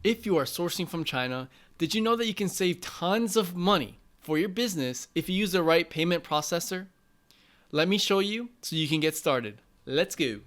If you are sourcing from China, did you know that you can save tons of money for your business if you use the right payment processor? Let me show you so you can get started. Let's go.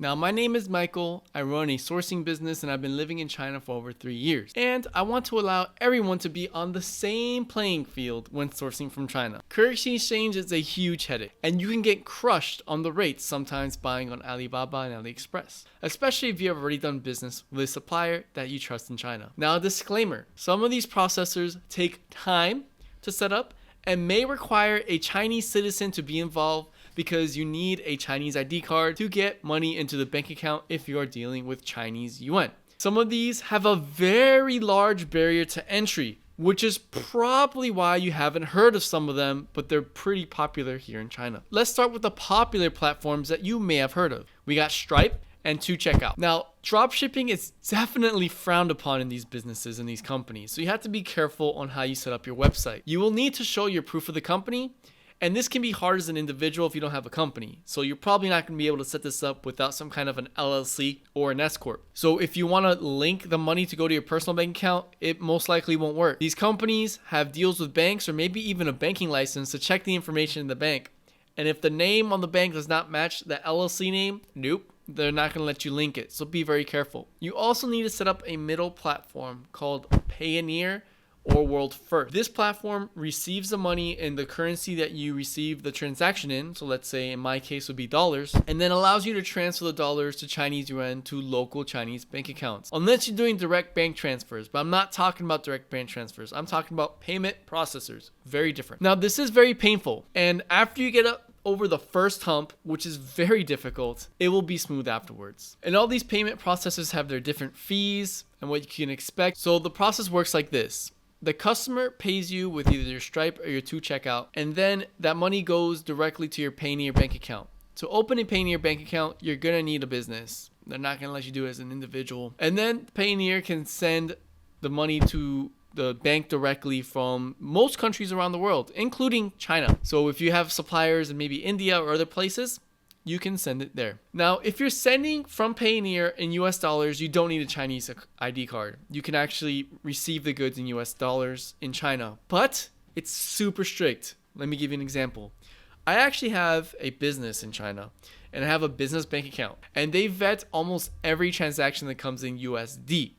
Now, my name is Michael. I run a sourcing business and I've been living in China for over 3 years. And I want to allow everyone to be on the same playing field when sourcing from China. Currency exchange is a huge headache and you can get crushed on the rates sometimes buying on Alibaba and AliExpress, especially if you have already done business with a supplier that you trust in China. Now, a disclaimer, some of these processors take time to set up and may require a Chinese citizen to be involved because you need a Chinese ID card to get money into the bank account if you are dealing with Chinese yuan. Some of these have a very large barrier to entry, which is probably why you haven't heard of some of them, but they're pretty popular here in China. Let's start with the popular platforms that you may have heard of. We got Stripe and 2Checkout. Now, dropshipping is definitely frowned upon in these businesses and these companies, so you have to be careful on how you set up your website. You will need to show your proof of the company, and this can be hard as an individual if you don't have a company. So you're probably not going to be able to set this up without some kind of an LLC or an S-Corp. So if you want to link the money to go to your personal bank account, it most likely won't work. These companies have deals with banks or maybe even a banking license to check the information in the bank. And if the name on the bank does not match the LLC name, nope, they're not going to let you link it. So be very careful. You also need to set up a middle platform called Payoneer or World First. This platform receives the money in the currency that you receive the transaction in. So let's say in my case would be dollars, and then allows you to transfer the dollars to Chinese yuan to local Chinese bank accounts. Unless you're doing direct bank transfers, but I'm not talking about direct bank transfers. I'm talking about payment processors. Very different. Now, this is very painful. And after you get up over the first hump, which is very difficult, it will be smooth afterwards. And all these payment processors have their different fees and what you can expect. So the process works like this. The customer pays you with either your Stripe or your 2Checkout, and then that money goes directly to your Payoneer bank account. To open a Payoneer bank account, you're going to need a business. They're not going to let you do it as an individual. And then Payoneer can send the money to the bank directly from most countries around the world, including China. So if you have suppliers in maybe India or other places, you can send it there. Now, if you're sending from Payoneer in US dollars, you don't need a Chinese ID card. You can actually receive the goods in US dollars in China, but it's super strict. Let me give you an example. I actually have a business in China and I have a business bank account, and they vet almost every transaction that comes in USD.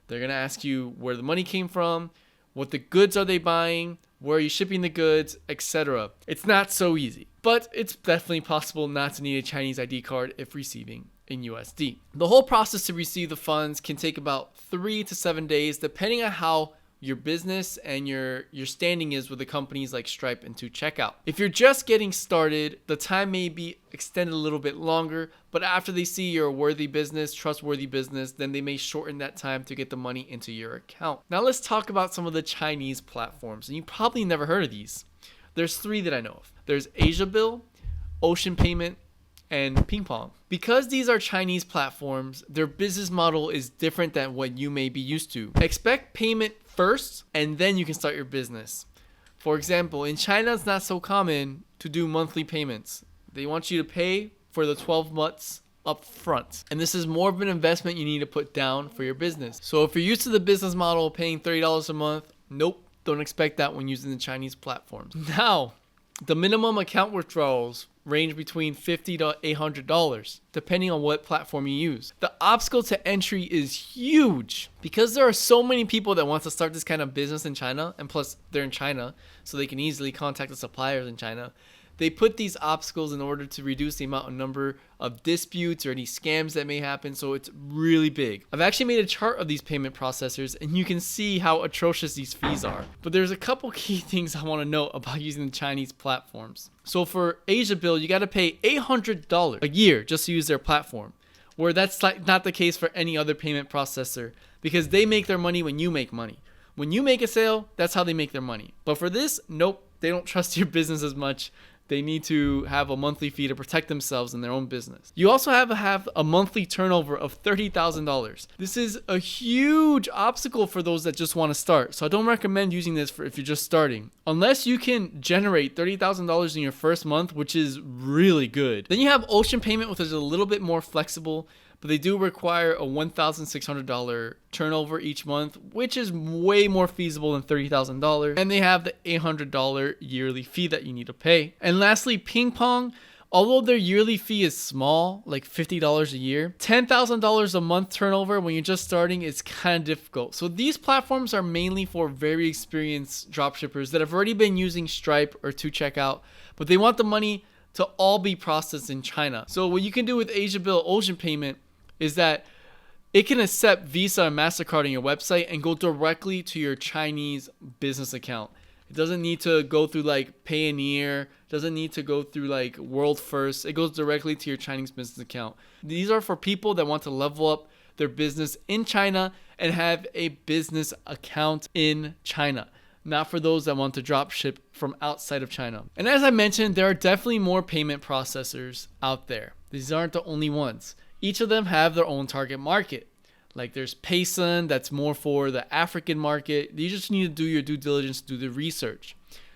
They're going to ask you where the money came from, what the goods are they buying, where are you shipping the goods, etc. It's not so easy, but it's definitely possible not to need a Chinese ID card if receiving in USD. The whole process to receive the funds can take about 3 to 7 days, depending on how your business and your standing is with the companies like Stripe and 2Checkout. If you're just getting started, the time may be extended a little bit longer, but after they see you're a worthy business, trustworthy business, then they may shorten that time to get the money into your account. Now let's talk about some of the Chinese platforms, and you probably never heard of these. There's 3 that I know of. There's AsiaBill, Ocean Payment, and Ping Pong. Because these are Chinese platforms, their business model is different than what you may be used to. Expect payment first, and then you can start your business. For example, in China, it's not so common to do monthly payments. They want you to pay for the 12 months up front. And this is more of an investment you need to put down for your business. So if you're used to the business model of paying $30 a month, nope, don't expect that when using the Chinese platforms. Now, the minimum account withdrawals range between $50 to $800, depending on what platform you use. The obstacle to entry is huge because there are so many people that want to start this kind of business in China, and plus they're in China, so they can easily contact the suppliers in China. They put these obstacles in order to reduce the number of disputes or any scams that may happen, so it's really big. I've actually made a chart of these payment processors, and you can see how atrocious these fees are. But there's a couple key things I want to note about using the Chinese platforms. So for AsiaBill, you got to pay $800 a year just to use their platform, where that's not the case for any other payment processor, because they make their money when you make money. When you make a sale, that's how they make their money. But for this, nope, they don't trust your business as much. they need to have a monthly fee to protect themselves in their own business. You also have to have a monthly turnover of $30,000. This is a huge obstacle for those that just want to start. So I don't recommend using this for if you're just starting. Unless you can generate $30,000 in your first month, which is really good. Then you have Ocean Payment, which is a little bit more flexible, but they do require a $1,600 turnover each month, which is way more feasible than $30,000. And they have the $800 yearly fee that you need to pay. And lastly, Ping Pong, although their yearly fee is small, like $50 a year, $10,000 a month turnover when you're just starting is kind of difficult. So these platforms are mainly for very experienced dropshippers that have already been using Stripe or 2Checkout, but they want the money to all be processed in China. So what you can do with Asia Bill Ocean Payment is that it can accept Visa and MasterCard on your website and go directly to your Chinese business account. It doesn't need to go through like Payoneer, doesn't need to go through like World First. It goes directly to your Chinese business account. These are for people that want to level up their business in China and have a business account in China, not for those that want to drop ship from outside of China. And as I mentioned, there are definitely more payment processors out there. These aren't the only ones. Each of them have their own target market. Like there's Payson, that's more for the African market. You just need to do your due diligence, do the research.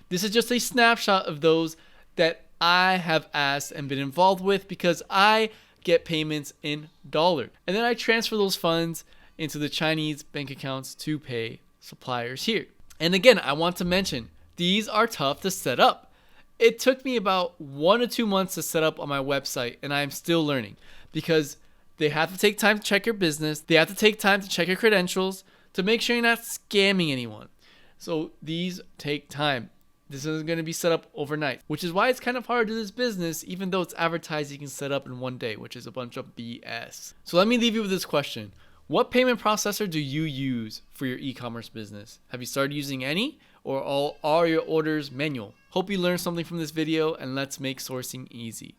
This is just a snapshot of those that I have asked and been involved with because I get payments in dollars. And then I transfer those funds into the Chinese bank accounts to pay suppliers here. And again, I want to mention, these are tough to set up. It took me about 1 to 2 months to set up on my website, and I am still learning because they have to take time to check your business. They have to take time to check your credentials to make sure you're not scamming anyone. So these take time. This isn't going to be set up overnight, which is why it's kind of hard to do this business, even though it's advertised you can set up in one day, which is a bunch of BS. So let me leave you with this question. What payment processor do you use for your e-commerce business? Have you started using any, or are your orders manual? Hope you learned something from this video, and let's make sourcing easy.